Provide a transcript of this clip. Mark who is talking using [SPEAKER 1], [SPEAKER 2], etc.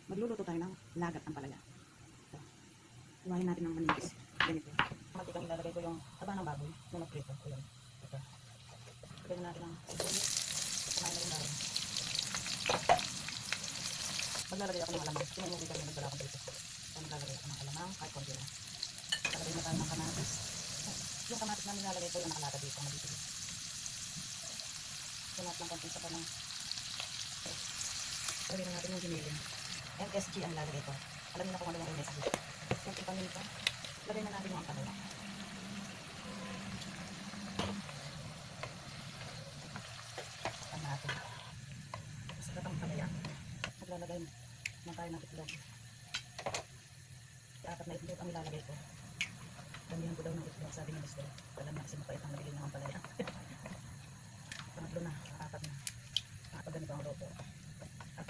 [SPEAKER 1] Magluluto tayo ng lagat ng palaya. Ito. Iwahin natin ng manipis. Ganito. Matikang ilalagay ko yung taba ng baboy na nagprito. Ayan. Ito. Lagyan natin ng sibuyas. Kumain na rin natin. Maglalagay ako ng alamang. Pinainuwi kami nagdala ko dito. So maglalagay ako ng alamang kahit konti lang. Maglalagay na tayo ng kamatis. Yung kamatis namin nilalagay ko yung nakalata dito. Sunod lang konti sa panang. Lagyan na natin yung ginilin. MSG ang lalagay ko. Alam niyo na kung ano yung MSG. Kunti paminta. Lagay na natin yung ampalaya. Ang natin. Masarap ang ampalaya. Naglalagay na tayo ng itlog. Apat na itlog ang ilalagay ko. Damihan ko daw ng itlog, sabi ni Mister. Alam na kasi mapait ang nabili ng ampalaya. Pangatlo na, apat na. Kapag ganito ang luto. At